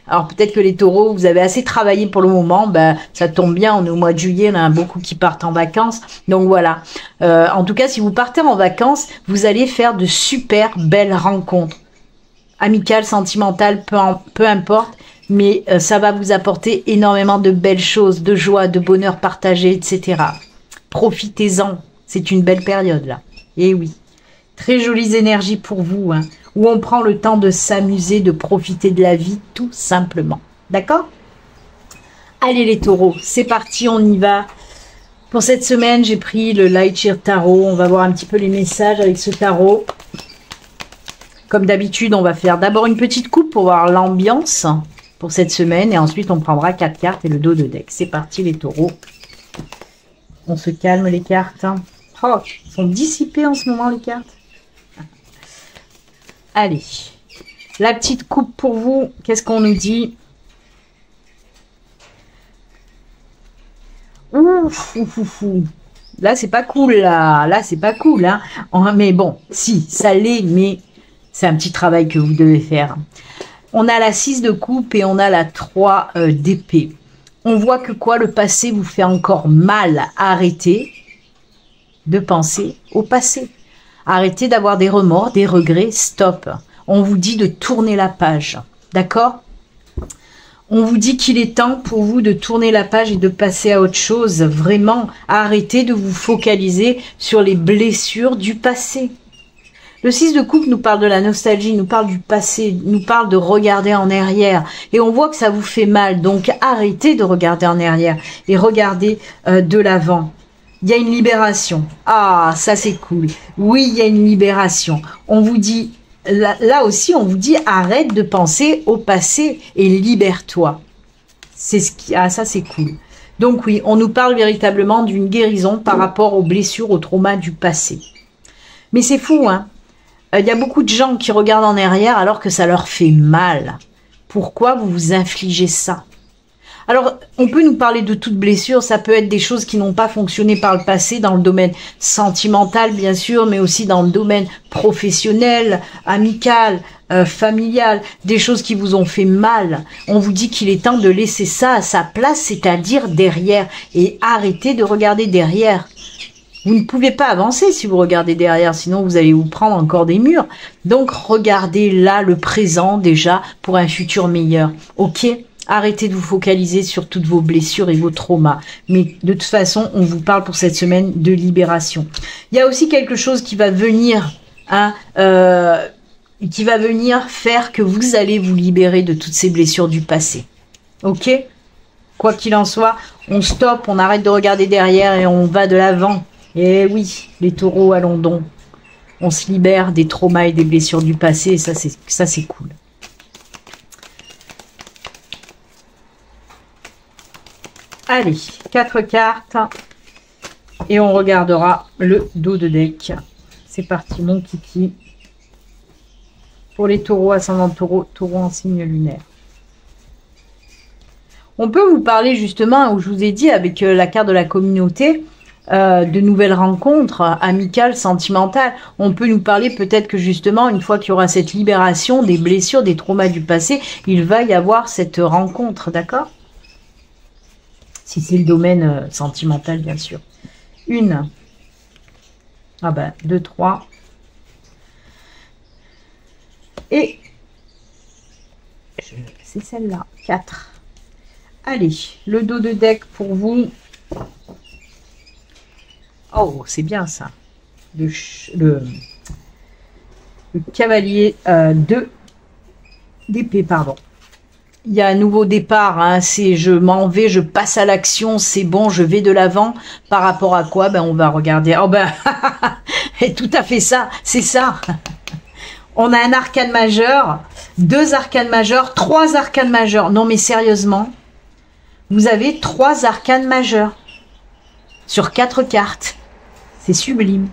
Speaker 1: Alors peut-être que les taureaux, vous avez assez travaillé pour le moment, ben, ça tombe bien, on est au mois de juillet, on a beaucoup qui partent en vacances, donc voilà. En tout cas, si vous partez en vacances, vous allez faire de super belles rencontres, amicales, sentimentales, peu importe, mais ça va vous apporter énormément de belles choses, de joie, de bonheur partagé, etc. Profitez-en, c'est une belle période là, et oui. Très jolies énergies pour vous, hein, où on prend le temps de s'amuser, de profiter de la vie, tout simplement. D'accord? Allez les taureaux, c'est parti, on y va. Pour cette semaine, j'ai pris le Lightyear Tarot. On va voir un petit peu les messages avec ce tarot. Comme d'habitude, on va faire d'abord une petite coupe pour voir l'ambiance pour cette semaine. Et ensuite, on prendra 4 cartes et le dos de deck. C'est parti les taureaux. On se calme les cartes. Oh, elles sont dissipées en ce moment les cartes. Allez, la petite coupe pour vous, qu'est-ce qu'on nous dit? Ouf, ouf, ouf, ouf. Là, c'est pas cool, là c'est pas cool, hein. Mais bon, si, ça l'est, mais c'est un petit travail que vous devez faire. On a la 6 de coupe et on a la 3 d'épée. On voit que quoi, le passé vous fait encore mal. Arrêtez de penser au passé. Arrêtez d'avoir des remords, des regrets, stop. On vous dit de tourner la page, d'accord? On vous dit qu'il est temps pour vous de tourner la page et de passer à autre chose. Vraiment, arrêtez de vous focaliser sur les blessures du passé. Le 6 de coupe nous parle de la nostalgie, nous parle du passé, nous parle de regarder en arrière. Et on voit que ça vous fait mal, donc arrêtez de regarder en arrière et regardez de l'avant. Il y a une libération. Ah, ça c'est cool. Oui, il y a une libération. On vous dit, là aussi, on vous dit arrête de penser au passé et libère-toi. C'est ce qui, ah, ça c'est cool. Donc oui, on nous parle véritablement d'une guérison par rapport aux blessures, aux traumas du passé. Mais c'est fou, hein. Il y a beaucoup de gens qui regardent en arrière alors que ça leur fait mal. Pourquoi vous vous infligez ça? Alors, on peut nous parler de toute blessure, ça peut être des choses qui n'ont pas fonctionné par le passé, dans le domaine sentimental, bien sûr, mais aussi dans le domaine professionnel, amical, familial, des choses qui vous ont fait mal. On vous dit qu'il est temps de laisser ça à sa place, c'est-à-dire derrière, et arrêtez de regarder derrière. Vous ne pouvez pas avancer si vous regardez derrière, sinon vous allez vous prendre encore des murs. Donc, regardez là le présent déjà pour un futur meilleur. Ok ? Arrêtez de vous focaliser sur toutes vos blessures et vos traumas. Mais de toute façon, on vous parle pour cette semaine de libération. Il y a aussi quelque chose qui va venir, hein, qui va venir faire que vous allez vous libérer de toutes ces blessures du passé. Ok ? Quoi qu'il en soit, on stoppe, on arrête de regarder derrière et on va de l'avant. Et oui, les taureaux, allons donc. On se libère des traumas et des blessures du passé, et ça c'est cool. Allez, 4 cartes. Et on regardera le dos de deck. C'est parti, mon kiki. Pour les taureaux, ascendant taureau, taureau en signe lunaire. On peut vous parler justement, où je vous ai dit, avec la carte de la communauté, de nouvelles rencontres amicales, sentimentales. On peut nous parler peut-être que justement, une fois qu'il y aura cette libération des blessures, des traumas du passé, il va y avoir cette rencontre, d'accord? Si c'est le domaine sentimental, bien sûr. Une. Ah ben, 2, 3. Et c'est celle-là, 4. Allez, le dos de deck pour vous. Oh, c'est bien ça. Le cavalier d'épée, pardon. Il y a un nouveau départ, hein, c'est je m'en vais, je passe à l'action, c'est bon, je vais de l'avant. Par rapport à quoi? Ben, on va regarder. Oh ben, et tout à fait ça, c'est ça. On a un arcane majeur, 2 arcanes majeurs, 3 arcanes majeurs. Non mais sérieusement, vous avez 3 arcanes majeurs sur 4 cartes. C'est sublime.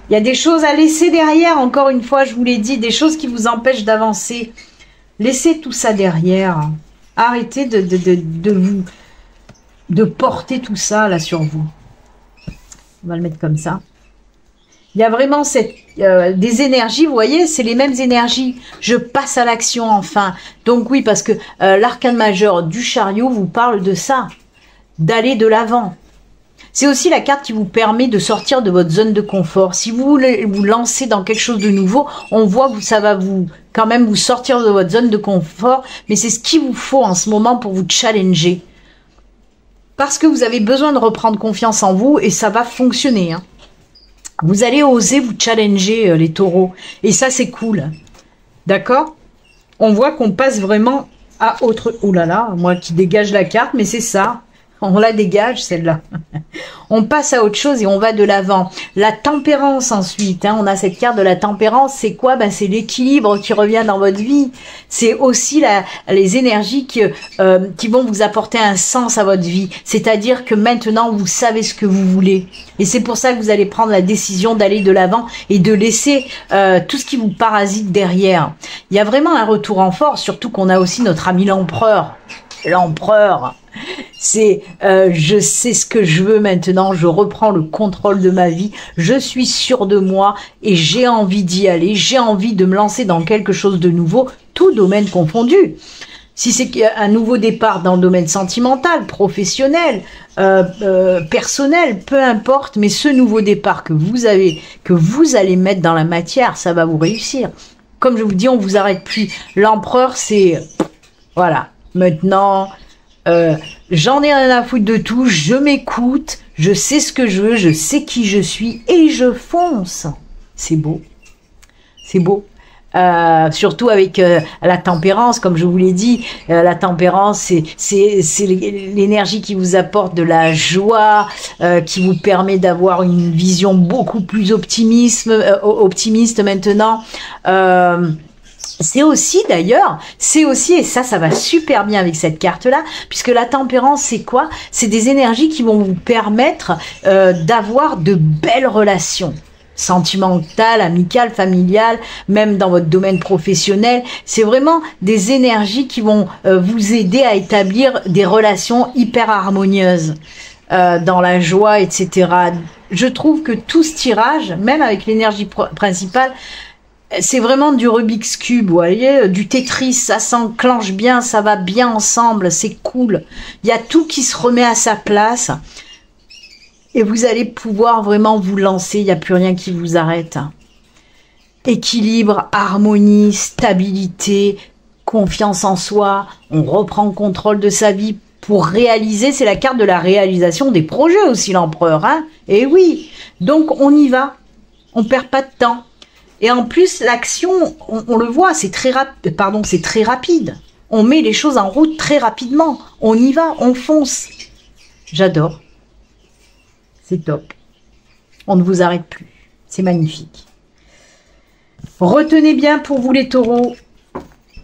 Speaker 1: Il y a des choses à laisser derrière, encore une fois, je vous l'ai dit, des choses qui vous empêchent d'avancer. Laissez tout ça derrière. Arrêtez de porter tout ça là sur vous. On va le mettre comme ça. Il y a vraiment des énergies, vous voyez, c'est les mêmes énergies. Je passe à l'action enfin. Donc oui, parce que l'arcane majeur du chariot vous parle de ça, d'aller de l'avant. C'est aussi la carte qui vous permet de sortir de votre zone de confort. Si vous voulez vous lancer dans quelque chose de nouveau, on voit que ça va quand même vous sortir de votre zone de confort. Mais c'est ce qu'il vous faut en ce moment pour vous challenger. Parce que vous avez besoin de reprendre confiance en vous et ça va fonctionner. Hein. Vous allez oser vous challenger, les taureaux. Et ça, c'est cool. D'accord? On voit qu'on passe vraiment à autre... Oh là là, moi qui dégage la carte, mais c'est ça. On la dégage, celle-là. On passe à autre chose et on va de l'avant. La tempérance ensuite, hein, on a cette carte de la tempérance. C'est quoi? Ben, c'est l'équilibre qui revient dans votre vie. C'est aussi les énergies qui vont vous apporter un sens à votre vie. C'est-à-dire que maintenant, vous savez ce que vous voulez. Et c'est pour ça que vous allez prendre la décision d'aller de l'avant et de laisser tout ce qui vous parasite derrière. Il y a vraiment un retour en force, surtout qu'on a aussi notre ami l'empereur. L'empereur, c'est je sais ce que je veux maintenant, je reprends le contrôle de ma vie, je suis sûr de moi et j'ai envie d'y aller, j'ai envie de me lancer dans quelque chose de nouveau, tout domaine confondu. Si c'est un nouveau départ dans le domaine sentimental, professionnel, personnel, peu importe, mais ce nouveau départ que vous allez mettre dans la matière, ça va vous réussir. Comme je vous dis, on vous arrête plus. L'empereur, c'est, voilà, maintenant, j'en ai rien à foutre de tout, je m'écoute, je sais ce que je veux, je sais qui je suis et je fonce. C'est beau, c'est beau. Surtout avec la tempérance, comme je vous l'ai dit, la tempérance, c'est l'énergie qui vous apporte de la joie, qui vous permet d'avoir une vision beaucoup plus optimiste maintenant. C'est aussi d'ailleurs, et ça va super bien avec cette carte-là, puisque la tempérance, c'est quoi? C'est des énergies qui vont vous permettre d'avoir de belles relations. Sentimentale, amicale, familiale, même dans votre domaine professionnel. C'est vraiment des énergies qui vont vous aider à établir des relations hyper harmonieuses dans la joie, etc. Je trouve que tout ce tirage, même avec l'énergie principale, c'est vraiment du Rubik's Cube, vous voyez, du Tetris, ça s'enclenche bien, ça va bien ensemble, c'est cool. Il y a tout qui se remet à sa place. Et vous allez pouvoir vraiment vous lancer, il n'y a plus rien qui vous arrête. Équilibre, harmonie, stabilité, confiance en soi, on reprend contrôle de sa vie pour réaliser, c'est la carte de la réalisation des projets aussi l'empereur, hein. Et oui, donc on y va, on perd pas de temps. Et en plus, l'action, on le voit, c'est très rapide. On met les choses en route très rapidement, on y va, on fonce. J'adore. C'est top. On ne vous arrête plus. C'est magnifique. Retenez bien pour vous les taureaux.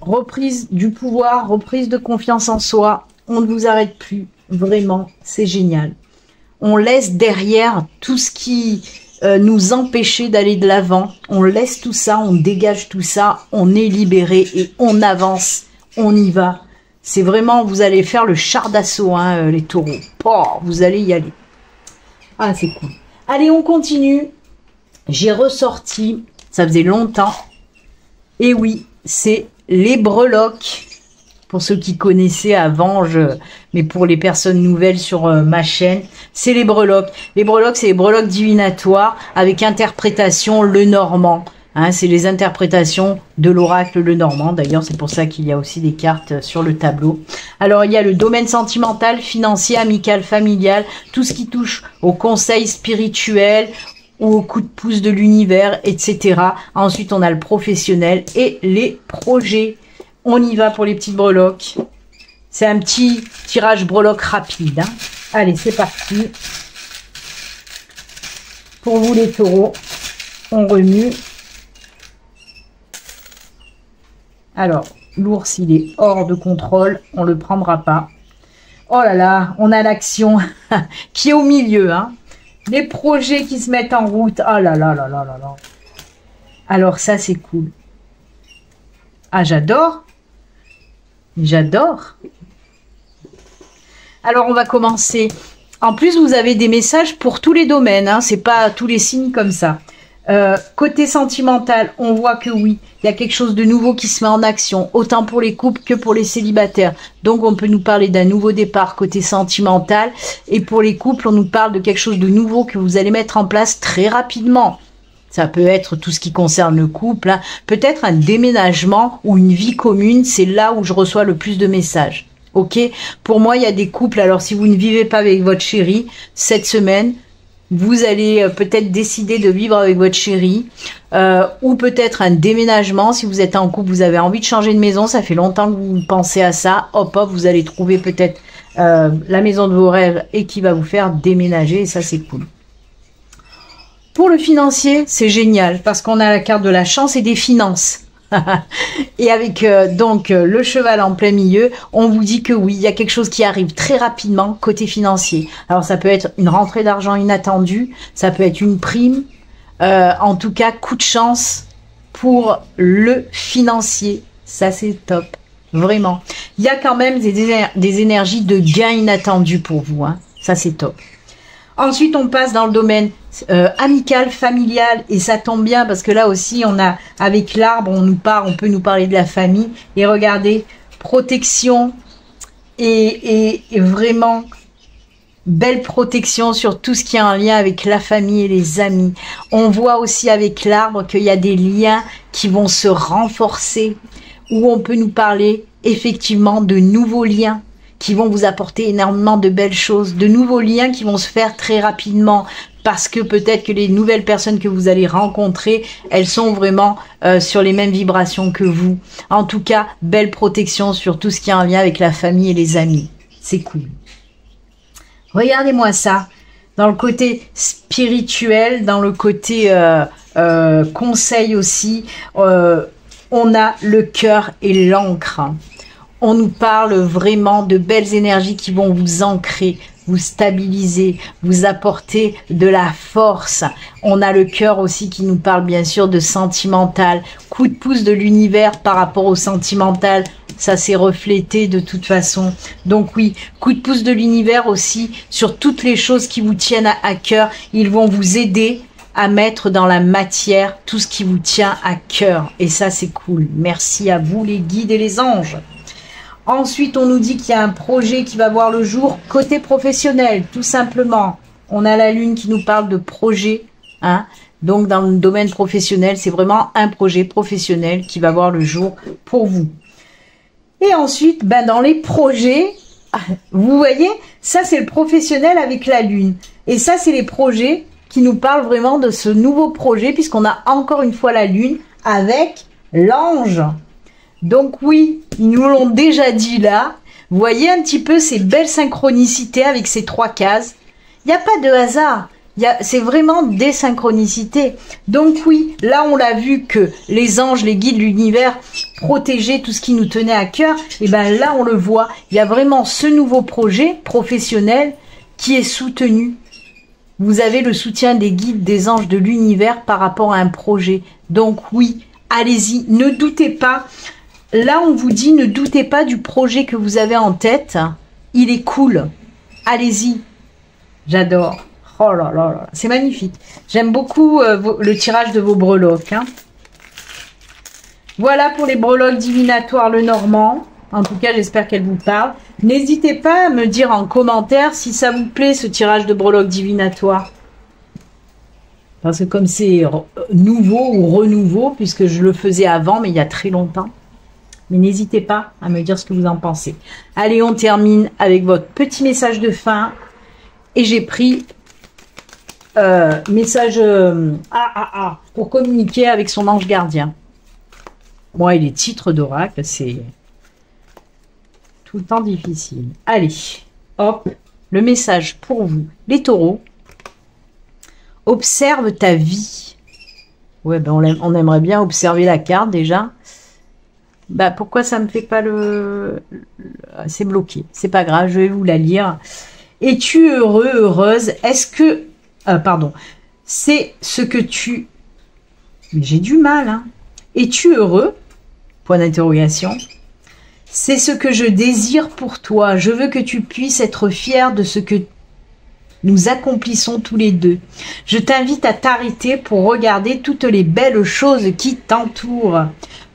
Speaker 1: Reprise du pouvoir, reprise de confiance en soi. On ne vous arrête plus. Vraiment, c'est génial. On laisse derrière tout ce qui nous empêchait d'aller de l'avant. On laisse tout ça, on dégage tout ça. On est libéré et on avance. On y va. C'est vraiment, vous allez faire le char d'assaut, hein, les taureaux. Oh, vous allez y aller. Ah, c'est cool. Allez, on continue. J'ai ressorti, ça faisait longtemps. Et oui, c'est les breloques. Pour ceux qui connaissaient avant, mais pour les personnes nouvelles sur ma chaîne, c'est les breloques. Les breloques, c'est les breloques divinatoires avec interprétation le normand. Hein, c'est les interprétations de l'oracle le normand. D'ailleurs, c'est pour ça qu'il y a aussi des cartes sur le tableau. Alors, il y a le domaine sentimental, financier, amical, familial, tout ce qui touche au conseil spirituel ou au coup de pouce de l'univers, etc. Ensuite, on a le professionnel et les projets. On y va pour les petites breloques. C'est un petit tirage breloque rapide, hein. Allez, c'est parti. Pour vous les taureaux, on remue. Alors, l'ours, il est hors de contrôle. On ne le prendra pas. Oh là là, on a l'action qui est au milieu, hein. Les projets qui se mettent en route. Oh là là là là là là. Alors ça, c'est cool. Ah, j'adore. J'adore. Alors, on va commencer. En plus, vous avez des messages pour tous les domaines, hein. C'est pas tous les signes comme ça. Côté sentimental, on voit que oui, il y a quelque chose de nouveau qui se met en action, autant pour les couples que pour les célibataires. Donc, on peut nous parler d'un nouveau départ côté sentimental. Et pour les couples, on nous parle de quelque chose de nouveau que vous allez mettre en place très rapidement. Ça peut être tout ce qui concerne le couple, hein. Peut-être un déménagement ou une vie commune, c'est là où je reçois le plus de messages. Ok, pour moi, il y a des couples, alors si vous ne vivez pas avec votre chéri, cette semaine, vous allez peut-être décider de vivre avec votre chéri, ou peut-être un déménagement. Si vous êtes en couple, vous avez envie de changer de maison, ça fait longtemps que vous pensez à ça, hop hop, vous allez trouver peut-être la maison de vos rêves et qui va vous faire déménager, et ça c'est cool. Pour le financier, c'est génial, parce qu'on a la carte de la chance et des finances. Et avec donc le cheval en plein milieu, on vous dit que oui, il y a quelque chose qui arrive très rapidement côté financier. Alors ça peut être une rentrée d'argent inattendue, ça peut être une prime, en tout cas coup de chance pour le financier. Ça c'est top, vraiment. Il y a quand même des énergies de gain inattendus pour vous, hein. Ça c'est top. Ensuite, on passe dans le domaine amical, familial, et ça tombe bien parce que là aussi, on a avec l'arbre, on peut nous parler de la famille. Et regardez, protection et vraiment belle protection sur tout ce qui est en lien avec la famille et les amis. On voit aussi avec l'arbre qu'il y a des liens qui vont se renforcer, où on peut nous parler effectivement de nouveaux liens qui vont vous apporter énormément de belles choses, de nouveaux liens qui vont se faire très rapidement, parce que peut-être que les nouvelles personnes que vous allez rencontrer, elles sont vraiment sur les mêmes vibrations que vous. En tout cas, belle protection sur tout ce qui est en lien avec la famille et les amis. C'est cool. Regardez-moi ça. Dans le côté spirituel, dans le côté conseil aussi, on a le cœur et l'encre. On nous parle vraiment de belles énergies qui vont vous ancrer, vous stabiliser, vous apporter de la force. On a le cœur aussi qui nous parle bien sûr de sentimental. Coup de pouce de l'univers par rapport au sentimental, ça s'est reflété de toute façon. Donc oui, coup de pouce de l'univers aussi sur toutes les choses qui vous tiennent à cœur. Ils vont vous aider à mettre dans la matière tout ce qui vous tient à cœur. Et ça, c'est cool. Merci à vous les guides et les anges. Ensuite, on nous dit qu'il y a un projet qui va voir le jour côté professionnel, tout simplement. On a la lune qui nous parle de projet, hein. Donc, dans le domaine professionnel, c'est vraiment un projet professionnel qui va voir le jour pour vous. Et ensuite, ben, dans les projets, vous voyez, ça, c'est le professionnel avec la lune. Et ça, c'est les projets qui nous parlent vraiment de ce nouveau projet, puisqu'on a encore une fois la lune avec l'ange. Donc oui, ils nous l'ont déjà dit là. Vous voyez un petit peu ces belles synchronicités avec ces 3 cases. Il n'y a pas de hasard. C'est vraiment des synchronicités. Donc oui, là on l'a vu que les anges, les guides, l'univers protégeaient tout ce qui nous tenait à cœur. Et bien là on le voit. Il y a vraiment ce nouveau projet professionnel qui est soutenu. Vous avez le soutien des guides, des anges, de l'univers par rapport à un projet. Donc oui, allez-y, ne doutez pas. Là, on vous dit, ne doutez pas du projet que vous avez en tête. Il est cool. Allez-y. J'adore. Oh là là là. C'est magnifique. J'aime beaucoup le tirage de vos breloques. Hein. Voilà pour les breloques divinatoires le Normand. En tout cas, j'espère qu'elles vous parlent. N'hésitez pas à me dire en commentaire si ça vous plaît, ce tirage de breloques divinatoire. Parce que comme c'est nouveau ou renouveau, puisque je le faisais avant, mais il y a très longtemps. Mais n'hésitez pas à me dire ce que vous en pensez. Allez, on termine avec votre petit message de fin. Et j'ai pris message pour communiquer avec son ange gardien. Moi, et les titres d'oracle, c'est tout le temps difficile. Allez, hop, le message pour vous, les taureaux. Observe ta vie. Ouais, ben on aimerait bien observer la carte déjà. Bah, pourquoi ça me fait pas c'est bloqué. C'est pas grave, je vais vous la lire. Es-tu heureux, heureuse? Est-ce que... pardon. C'est ce que tu... Mais j'ai du mal, hein. Es-tu heureux? Point d'interrogation. C'est ce que je désire pour toi. Je veux que tu puisses être fier de ce que nous accomplissons tous les deux. Je t'invite à t'arrêter pour regarder toutes les belles choses qui t'entourent.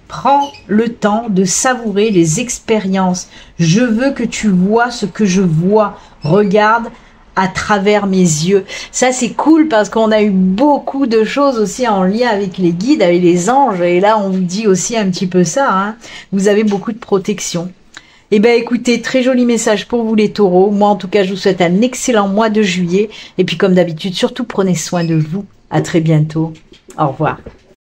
Speaker 1: Prends le temps de savourer les expériences. Je veux que tu vois ce que je vois. Regarde à travers mes yeux. Ça, c'est cool parce qu'on a eu beaucoup de choses aussi en lien avec les guides, avec les anges. Et là, on vous dit aussi un petit peu ça. Hein. Vous avez beaucoup de protection. Eh bien, écoutez, très joli message pour vous les taureaux. Moi, en tout cas, je vous souhaite un excellent mois de juillet. Et puis, comme d'habitude, surtout, prenez soin de vous. À très bientôt. Au revoir.